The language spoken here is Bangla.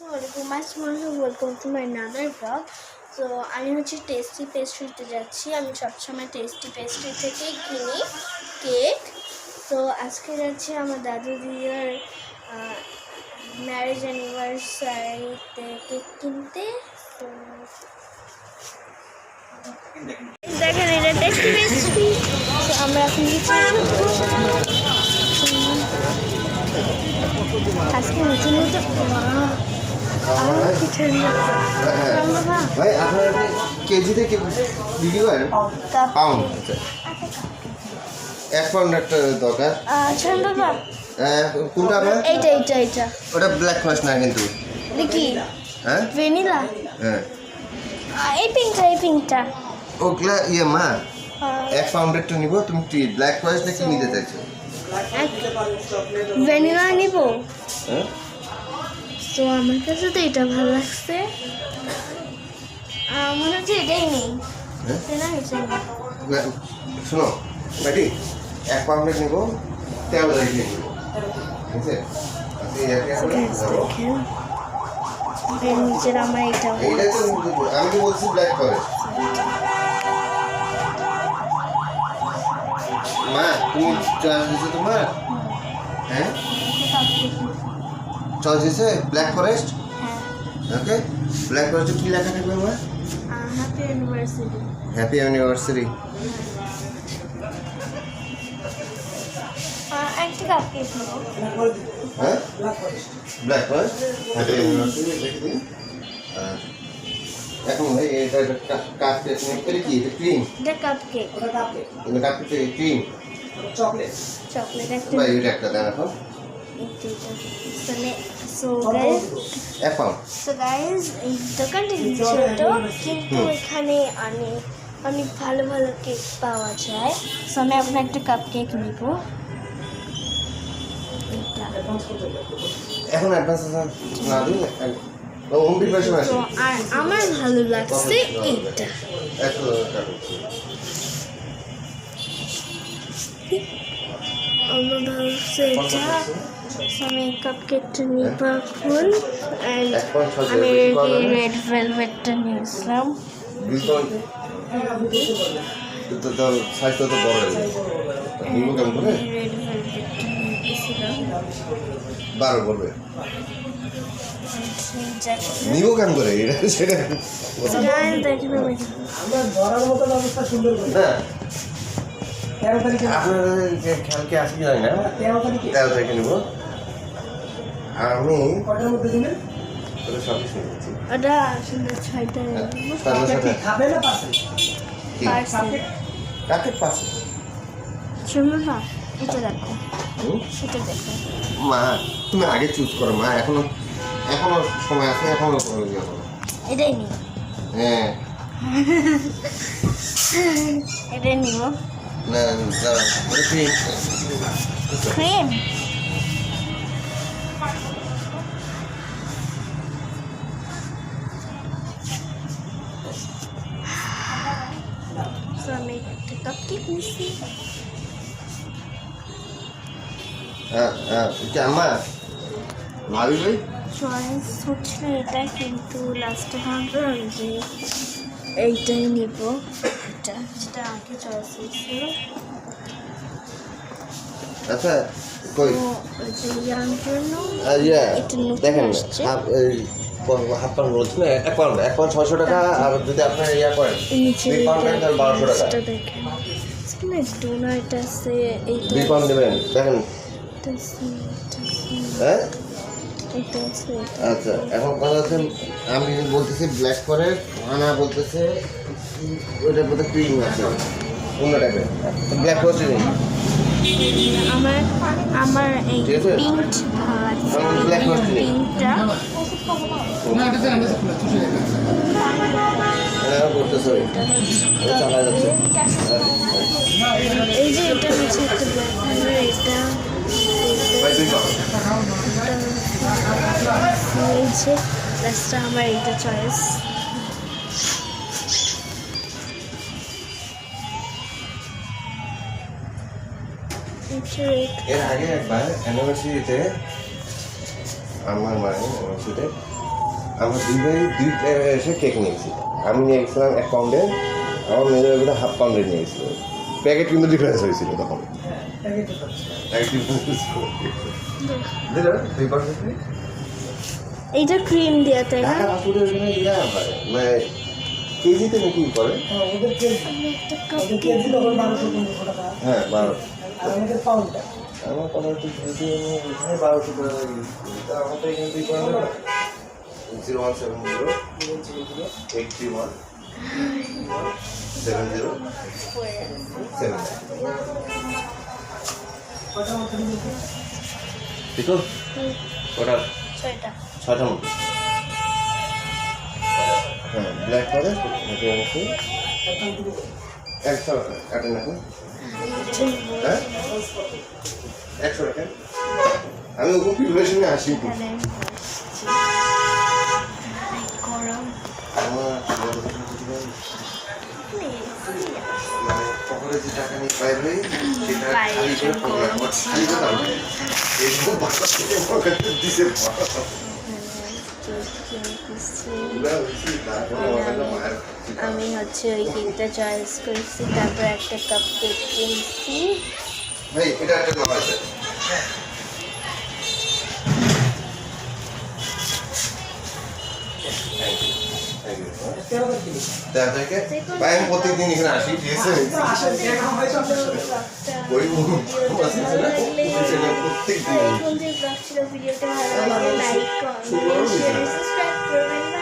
Welcome to my another blog. তো আমি হচ্ছে টেস্টি পেস্ট্রিতে যাচ্ছি। আমি সবসময় টেস্টি পেস্ট্রি থেকেই কিনি কেক। তো আজকে যাচ্ছি আমার দাদু দিদার ম্যারেজ অ্যানিভার্সারিতে কেক কিনতে। তো দেখেন এটা টেস্টি পেস্ট্রি। তো আমরা এখন আজকে নতুন ভাই আপনার কেজিতে বিক্রি করেন? পাউন্ড, এক পাউন্ড একটা দরকার। কোনটা আপনার? এইটা ওটা ব্ল্যাক ফরেস্ট না কিন্তু। কি? হ্যাঁ ভ্যানিলা। হ্যাঁ এই পিঙ্কটা ওগুলা মা এক পাউন্ডেরটা নিব। তুমি কি ব্ল্যাক ফরেস্ট কি নিতে চাইছো? ভ্যানিলা নিব। হ্যাঁ তো আমার কাছে তো এটা ভালো লাগছে, মনে হচ্ছে এটাই নেই। শোনো বাটি, এক পাউন্ডের নিব, 13 তারিখে নিব, ঠিক আছে? নিচের আমার এটা আমি তো বলছি ব্ল্যাক ফরেস্ট। মা তুমি চয়েস দিয়েছো তোমার? হ্যাঁ চয়েস দিয়েছে ব্ল্যাক ফরেস্ট। ওকে, ব্ল্যাক ফরেস্টে কী লেখা থাকবে মা? Happy anniversary. Happy anniversary. একটা কাপ কেক নেবো। হ্যাঁ ব্ল্যাক ফরেস্ট হ্যাপি অ্যানিভার্সারি লিখে দিন। এখন ভাই এটা কাপ কেক এটা কি? এটা ক্রিম? এটা কাপ কেক। এটা কাপ কেক ক্রিম চকলেট একটা ভাই এটা একটা দেন এখন। সো গাইজ এই দোকানটি ছোট, কিন্তু এখানে অনেক ভালো ভালো কেক পাওয়া যায়। সো আমি আপনার একটা কাপ কেক নিব। এখন অ্যাডভান্স না দিন, হোম প্রিপারেশন আছে। তো আর আমার ভালো লাগছে এইটা। আমার ভালো লাগছে এটা। আমি কাপ কেকটা নিব এখন। আমি রেড ভেলভেটটা নিয়েছিলাম। সাইজটা তো বড় হয়ে যায়, কেমন করে? রেড ভেলভেটটা নিয়েছিলাম। 12 বলবে নিব কেমন করে? এটা সেটা আপনাদের খেয়ালকে আসি যায় না। 13 তারিখে নিব। আর আমি সবই শুনেছি। ওটা আসলে 6টা কাকের পাশে শুনলো না। এটা দেখো, এটা দেখো মা, তুমি আগে চুজ করো মা। এখনো সময় আছে, এখনো এটাই নিব। হ্যাঁ এটাই নিব। না ক্রিম। আমি একটা কাপ কেক নিচ্ছি। মা ভাবি ভাই চয়েস হচ্ছে এটা, কিন্তু লাস্টে ভাবলাম যে এইটাই নিব, এটা যেটা আগে চয়েস হয়েছিল। আচ্ছা কই দেখেন হাফ পাউন্ড বলছি না, এক পাউন্ড 600 টাকা। আর যদি আপনার করেন 2 পাউন্ড নেন তাহলে 1200 টাকা। দেখেন ডোনাট আছে, 2 পাউন্ড নেবেন। দেখেন হ্যাঁ আচ্ছা। এখন কথা হচ্ছে আমি বলতেছি ব্ল্যাক ফরেস্ট, আনা বলতেছে ওইটার মধ্যে ক্রিম আছে অন্য টাইপের। ব্ল্যাক ফরেস্ট নেই আমার এই পিঙ্ক ব্ল্যাক ফরেস্ট নেই। পিঙ্কটা বলতেছে চালা যাচ্ছে। এই যে এটা হচ্ছে একটা ব্ল্যাক কালার, এটা হয়েছে লাস্টটা আমার এইটা চয়েস। এর আগে একবার অ্যানিভার্সারিতে আমার মায়ের অ্যানিভার্সারিতে আমরা দুই ভাই দুই এসে কেক নিয়েছি। আমি নিয়ে গেছিলাম 1 পাউন্ডের, আমার মেয়েদের বোধহয় 1/2 পাউন্ডের নিয়ে গেছিল। প্যাকেট কিন্তু ডিফারেন্স হয়েছিল তখন। এইটা ক্রিম দেওয়া তাই না? মানে কেজিতে নাকি করে? হ্যাঁ 12। আমার কথা হচ্ছে যদি আমি এখানে 1200 টাকা লাগে, তা আমার তো এখানে 2 পাউন্ড 0170 831 70 ঠিক আছে? ওটা 6টা মতো। হ্যাঁ ব্ল্যাক করে এটা হচ্ছে 100 টাকা কাটেন এখন। হ্যাঁ 100 টাকা। আমি ওকে প্রিপারেশনে আসি। গরম আমার মানে পকেটে যে টাকা নিয়ে বাইরে সেটা খালি করে পকেটে খালি করে দাম এইসব বাচ্চা থেকে পকেটে দিছে আমি হচ্ছে ওই কেকটা চয়েস করেছি, তারপর একটা কাপ কেক কিনছি। ভাই এটা একটা নাম আছে। ভাই আমি প্রত্যেকদিন এখানে আসি, ঠিক আছে? ওই প্রত্যেক দিন ভিডিওটা ভালো লাগলে লাইক, কমেন্ট, শেয়ার, সাবস্ক্রাইব করবেন।